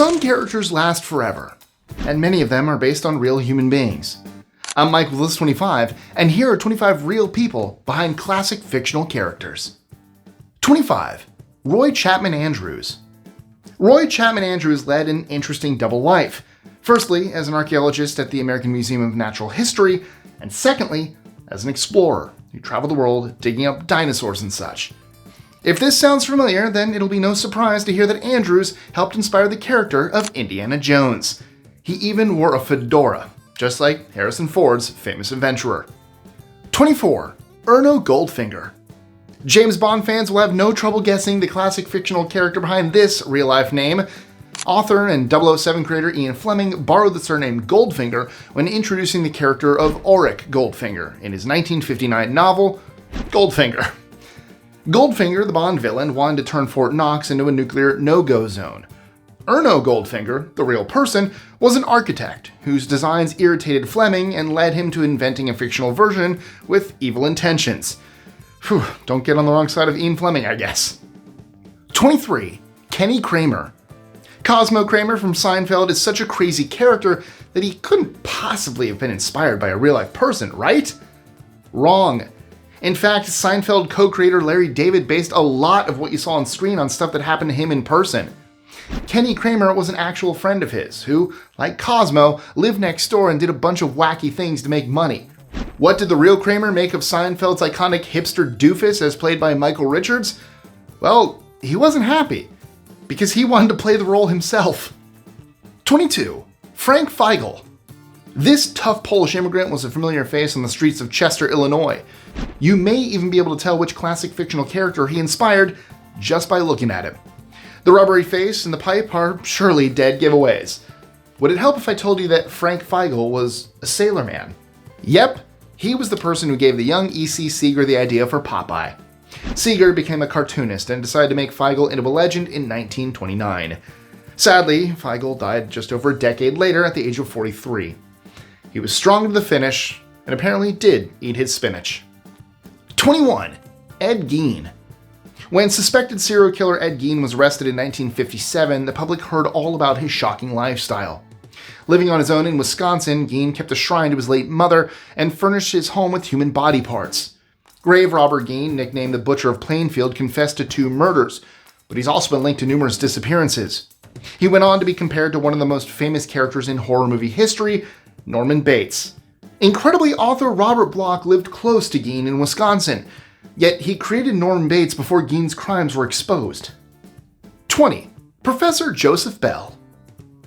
Some characters last forever, and many of them are based on real human beings. I'm Mike with List 25, and here are 25 real people behind classic fictional characters. 25. Roy Chapman Andrews. Roy Chapman Andrews led an interesting double life. Firstly, as an archaeologist at the American Museum of Natural History, and secondly, as an explorer who traveled the world digging up dinosaurs and such. If this sounds familiar, then it'll be no surprise to hear that Andrews helped inspire the character of Indiana Jones. He even wore a fedora, just like Harrison Ford's famous adventurer. 24. Erno Goldfinger. James Bond fans will have no trouble guessing the classic fictional character behind this real-life name. Author and 007 creator Ian Fleming borrowed the surname Goldfinger when introducing the character of Auric Goldfinger in his 1959 novel, Goldfinger. Goldfinger, the Bond villain, wanted to turn Fort Knox into a nuclear no-go zone. Erno Goldfinger, the real person, was an architect whose designs irritated Fleming and led him to inventing a fictional version with evil intentions. Phew, don't get on the wrong side of Ian Fleming, I guess. 23. Kenny Kramer. Cosmo Kramer from Seinfeld is such a crazy character that he couldn't possibly have been inspired by a real-life person, right? Wrong. In fact, Seinfeld co-creator Larry David based a lot of what you saw on screen on stuff that happened to him in person. Kenny Kramer was an actual friend of his who, like Cosmo, lived next door and did a bunch of wacky things to make money. What did the real Kramer make of Seinfeld's iconic hipster doofus as played by Michael Richards? Well, he wasn't happy, because he wanted to play the role himself. 22. Frank Feigl. This tough Polish immigrant was a familiar face on the streets of Chester, Illinois. You may even be able to tell which classic fictional character he inspired just by looking at him. The rubbery face and the pipe are surely dead giveaways. Would it help if I told you that Frank Feigl was a sailorman? Yep, he was the person who gave the young E.C. Seeger the idea for Popeye. Seeger became a cartoonist and decided to make Feigl into a legend in 1929. Sadly, Feigl died just over a decade later at the age of 43. He was strong to the finish, and apparently did eat his spinach. 21. Ed Gein. When suspected serial killer Ed Gein was arrested in 1957, the public heard all about his shocking lifestyle. Living on his own in Wisconsin, Gein kept a shrine to his late mother and furnished his home with human body parts. Grave robber Gein, nicknamed the Butcher of Plainfield, confessed to 2 murders, but he's also been linked to numerous disappearances. He went on to be compared to one of the most famous characters in horror movie history, Norman Bates. Incredibly, author Robert Bloch lived close to Gein in Wisconsin, yet he created Norman Bates before Gein's crimes were exposed. 20. Professor Joseph Bell.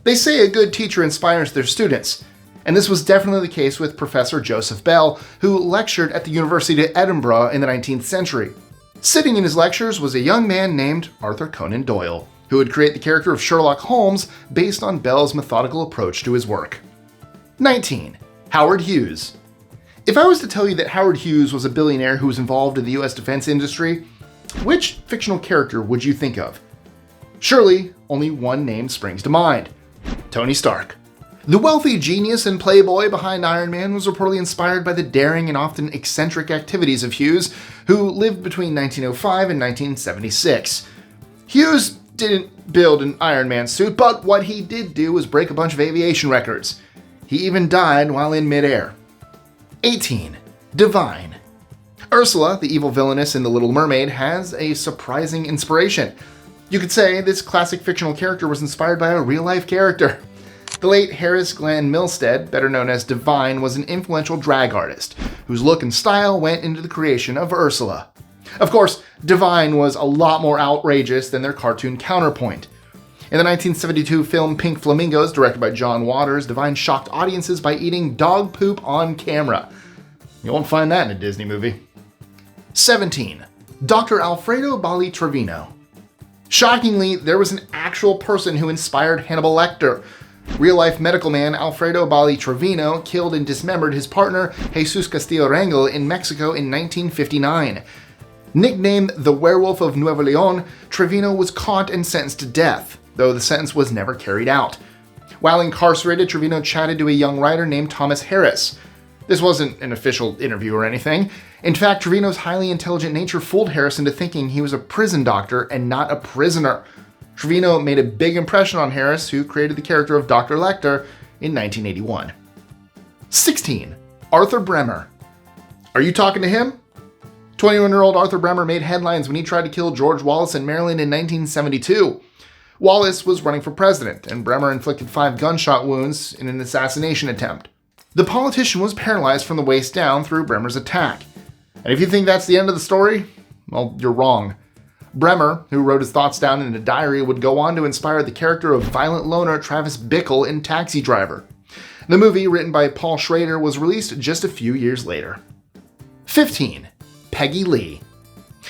They say a good teacher inspires their students, and this was definitely the case with Professor Joseph Bell, who lectured at the University of Edinburgh in the 19th century. Sitting in his lectures was a young man named Arthur Conan Doyle, who would create the character of Sherlock Holmes based on Bell's methodical approach to his work. 19. Howard Hughes. If I was to tell you that Howard Hughes was a billionaire who was involved in the US defense industry, which fictional character would you think of? Surely, only one name springs to mind: Tony Stark. The wealthy genius and playboy behind Iron Man was reportedly inspired by the daring and often eccentric activities of Hughes, who lived between 1905 and 1976. Hughes didn't build an Iron Man suit, but what he did do was break a bunch of aviation records. He even died while in midair. 18. Divine. Ursula, the evil villainess in The Little Mermaid, has a surprising inspiration. You could say this classic fictional character was inspired by a real-life character. The late Harris Glenn Milstead, better known as Divine, was an influential drag artist, whose look and style went into the creation of Ursula. Of course, Divine was a lot more outrageous than their cartoon counterpoint. In the 1972 film Pink Flamingos, directed by John Waters, Divine shocked audiences by eating dog poop on camera. You won't find that in a Disney movie. 17. Dr. Alfredo Bali Trevino. Shockingly, there was an actual person who inspired Hannibal Lecter. Real-life medical man Alfredo Bali Trevino killed and dismembered his partner Jesus Castillo Rangel in Mexico in 1959. Nicknamed the Werewolf of Nuevo Leon, Trevino was caught and sentenced to death, though the sentence was never carried out. While incarcerated, Trevino chatted to a young writer named Thomas Harris. This wasn't an official interview or anything. In fact, Trevino's highly intelligent nature fooled Harris into thinking he was a prison doctor and not a prisoner. Trevino made a big impression on Harris, who created the character of Dr. Lecter in 1981. 16. Arthur Bremer. Are you talking to him? 21-year-old Arthur Bremer made headlines when he tried to kill George Wallace in Maryland in 1972. Wallace was running for president, and Bremer inflicted 5 gunshot wounds in an assassination attempt. The politician was paralyzed from the waist down through Bremer's attack. And if you think that's the end of the story, well, you're wrong. Bremer, who wrote his thoughts down in a diary, would go on to inspire the character of violent loner Travis Bickle in Taxi Driver. The movie, written by Paul Schrader, was released just a few years later. 15. Peggy Lee.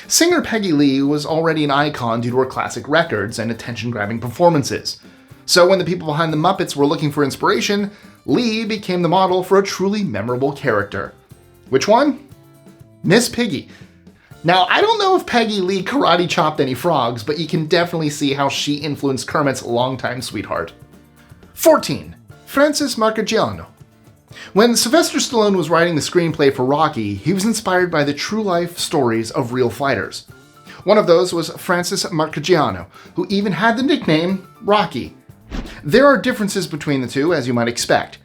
Singer Peggy Lee was already an icon due to her classic records and attention-grabbing performances. So when the people behind the Muppets were looking for inspiration, Lee became the model for a truly memorable character. Which one? Miss Piggy. Now, I don't know if Peggy Lee karate chopped any frogs, but you can definitely see how she influenced Kermit's longtime sweetheart. 14. Francis Marchigiano. When Sylvester Stallone was writing the screenplay for Rocky, he was inspired by the true-life stories of real fighters. One of those was Francis Marchigiano, who even had the nickname Rocky. There are differences between the two, as you might expect.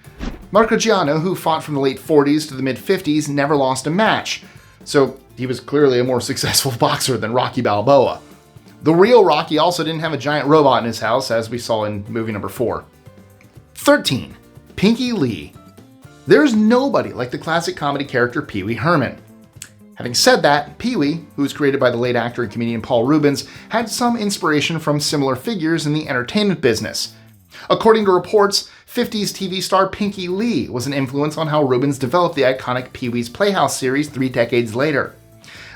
Marchigiano, who fought from the late 40s to the mid-50s, never lost a match, so he was clearly a more successful boxer than Rocky Balboa. The real Rocky also didn't have a giant robot in his house, as we saw in movie number 4. 13. Pinky Lee. There's nobody like the classic comedy character Pee Wee Herman. Having said that, Pee Wee, who was created by the late actor and comedian Paul Reubens, had some inspiration from similar figures in the entertainment business. According to reports, 50s TV star Pinky Lee was an influence on how Reubens developed the iconic Pee Wee's Playhouse series 3 decades later.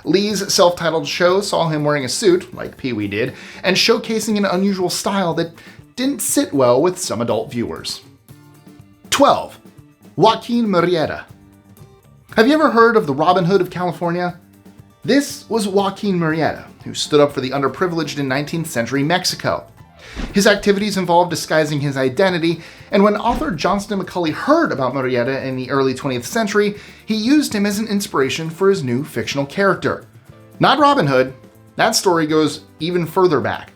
Lee's self-titled show saw him wearing a suit, like Pee Wee did, and showcasing an unusual style that didn't sit well with some adult viewers. 12. Joaquin Murrieta. Have you ever heard of the Robin Hood of California? This was Joaquin Murrieta, who stood up for the underprivileged in 19th century Mexico. His activities involved disguising his identity, and when author Johnston McCulley heard about Murrieta in the early 20th century, he used him as an inspiration for his new fictional character. Not Robin Hood, that story goes even further back.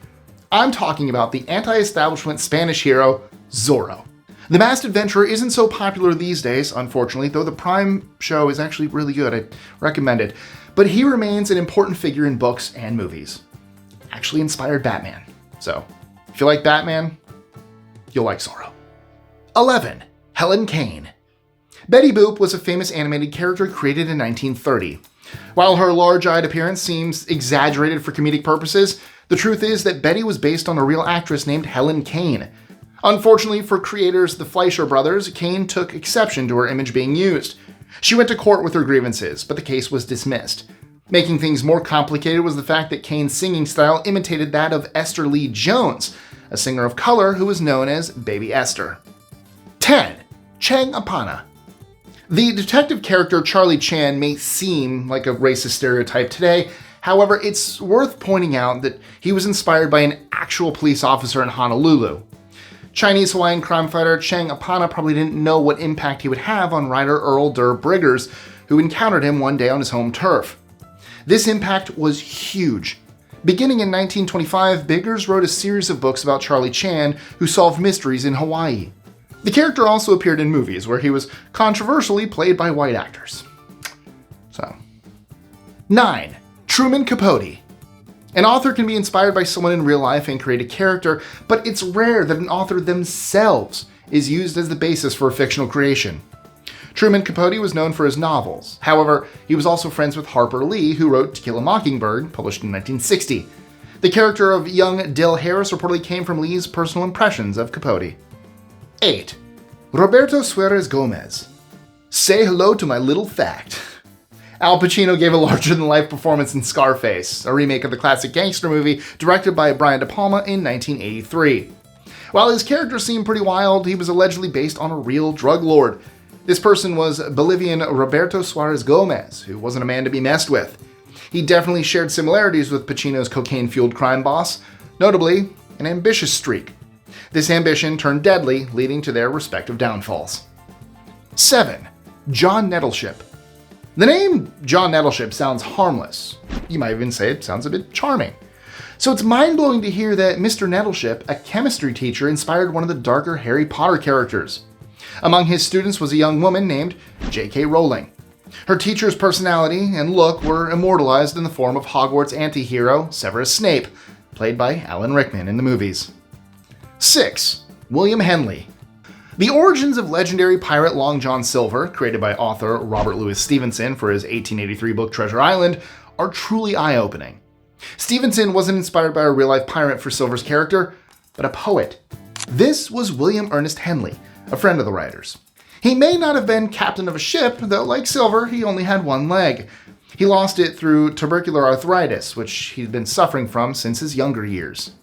I'm talking about the anti-establishment Spanish hero, Zorro. The Masked Adventurer isn't so popular these days, unfortunately, though the Prime show is actually really good. I recommend it. But he remains an important figure in books and movies. Actually inspired Batman. So, if you like Batman, you'll like Zorro. 11. Helen Kane. Betty Boop was a famous animated character created in 1930. While her large-eyed appearance seems exaggerated for comedic purposes, the truth is that Betty was based on a real actress named Helen Kane. Unfortunately for creators the Fleischer brothers, Kane took exception to her image being used. She went to court with her grievances, but the case was dismissed. Making things more complicated was the fact that Kane's singing style imitated that of Esther Lee Jones, a singer of color who was known as Baby Esther. 10. Chang Apana. The detective character Charlie Chan may seem like a racist stereotype today. However, it's worth pointing out that he was inspired by an actual police officer in Honolulu. Chinese Hawaiian crime fighter Chang Apana probably didn't know what impact he would have on writer Earl Durr Briggers, who encountered him one day on his home turf. This impact was huge. Beginning in 1925, Biggers wrote a series of books about Charlie Chan, who solved mysteries in Hawaii. The character also appeared in movies, where he was controversially played by white actors. 9. Truman Capote. An author can be inspired by someone in real life and create a character, but it's rare that an author themselves is used as the basis for a fictional creation. Truman Capote was known for his novels. However, he was also friends with Harper Lee, who wrote To Kill a Mockingbird, published in 1960. The character of young Dill Harris reportedly came from Lee's personal impressions of Capote. 8. Roberto Suarez Gomez. Say hello to my little fact. Al Pacino gave a larger-than-life performance in Scarface, a remake of the classic gangster movie directed by Brian De Palma in 1983. While his character seemed pretty wild, he was allegedly based on a real drug lord. This person was Bolivian Roberto Suarez Gomez, who wasn't a man to be messed with. He definitely shared similarities with Pacino's cocaine-fueled crime boss, notably an ambitious streak. This ambition turned deadly, leading to their respective downfalls. 7. John Nettleship. The name John Nettleship sounds harmless. You might even say it sounds a bit charming. So it's mind-blowing to hear that Mr. Nettleship, a chemistry teacher, inspired one of the darker Harry Potter characters. Among his students was a young woman named J.K. Rowling. Her teacher's personality and look were immortalized in the form of Hogwarts anti-hero Severus Snape, played by Alan Rickman in the movies. 6. William Henley. The origins of legendary pirate Long John Silver, created by author Robert Louis Stevenson for his 1883 book Treasure Island, are truly eye-opening. Stevenson wasn't inspired by a real-life pirate for Silver's character, but a poet. This was William Ernest Henley, a friend of the writer's. He may not have been captain of a ship, though like Silver, he only had one leg. He lost it through tubercular arthritis, which he'd been suffering from since his younger years.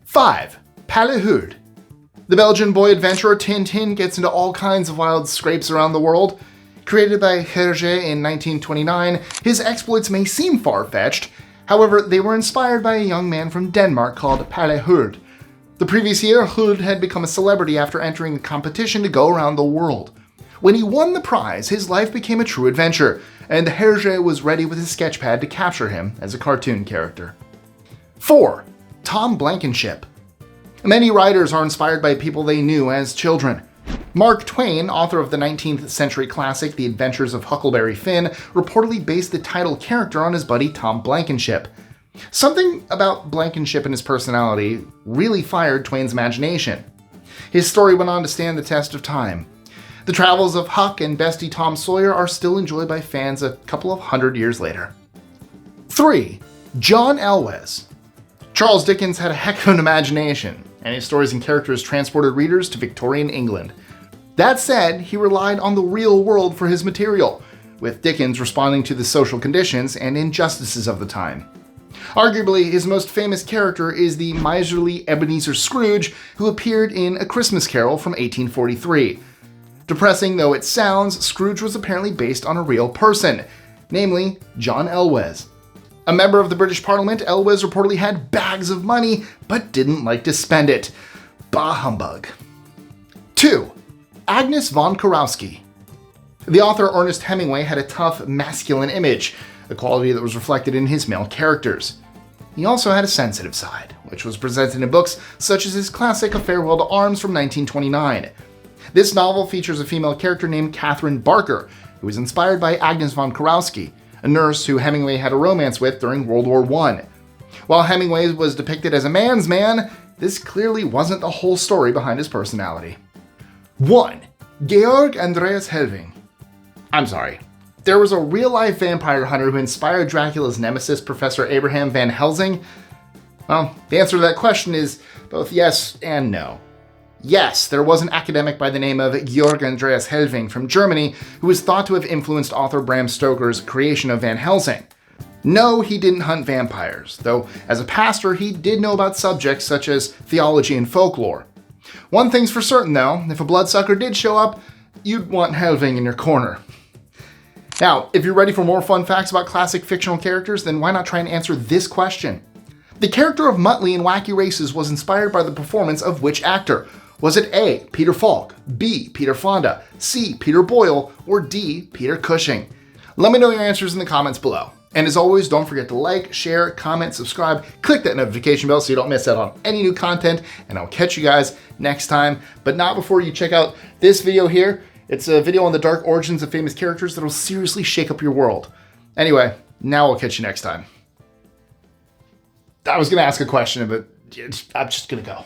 5. Pallihude. The Belgian boy adventurer Tintin gets into all kinds of wild scrapes around the world. Created by Hergé in 1929, his exploits may seem far-fetched. However, they were inspired by a young man from Denmark called Pallihude. The previous year, Hude had become a celebrity after entering a competition to go around the world. When he won the prize, his life became a true adventure, and Hergé was ready with his sketchpad to capture him as a cartoon character. 4. Tom Blankenship. Many writers are inspired by people they knew as children. Mark Twain, author of the 19th century classic The Adventures of Huckleberry Finn, reportedly based the title character on his buddy Tom Blankenship. Something about Blankenship and his personality really fired Twain's imagination. His story went on to stand the test of time. The travels of Huck and bestie Tom Sawyer are still enjoyed by fans a couple of hundred years later. 3. John Elwes. Charles Dickens had a heck of an imagination, and his stories and characters transported readers to Victorian England. That said, he relied on the real world for his material, with Dickens responding to the social conditions and injustices of the time. Arguably, his most famous character is the miserly Ebenezer Scrooge, who appeared in A Christmas Carol from 1843. Depressing though it sounds, Scrooge was apparently based on a real person, namely John Elwes. A member of the British Parliament, Elwes reportedly had bags of money, but didn't like to spend it. Bah humbug. 2. Agnes von Kurowski. The author Ernest Hemingway had a tough, masculine image, a quality that was reflected in his male characters. He also had a sensitive side, which was presented in books such as his classic A Farewell to Arms from 1929. This novel features a female character named Catherine Barker, who was inspired by Agnes von Kurowski, a nurse who Hemingway had a romance with during World War I. While Hemingway was depicted as a man's man, this clearly wasn't the whole story behind his personality. 1. Georg Andreas Helving. I'm sorry. There was a real-life vampire hunter who inspired Dracula's nemesis, Professor Abraham Van Helsing? Well, the answer to that question is both yes and no. Yes, there was an academic by the name of Georg Andreas Helving from Germany who was thought to have influenced author Bram Stoker's creation of Van Helsing. No, he didn't hunt vampires, though as a pastor he did know about subjects such as theology and folklore. One thing's for certain though, if a bloodsucker did show up, you'd want Helving in your corner. Now, if you're ready for more fun facts about classic fictional characters, then why not try and answer this question? The character of Muttley in Wacky Races was inspired by the performance of which actor? Was it A. Peter Falk, B. Peter Fonda, C. Peter Boyle, or D. Peter Cushing? Let me know your answers in the comments below. And as always, don't forget to like, share, comment, subscribe, click that notification bell so you don't miss out on any new content, and I'll catch you guys next time. But not before you check out this video here. It's a video on the dark origins of famous characters that'll seriously shake up your world. Anyway, now I'll catch you next time. I was going to ask a question, but I'm just going to go.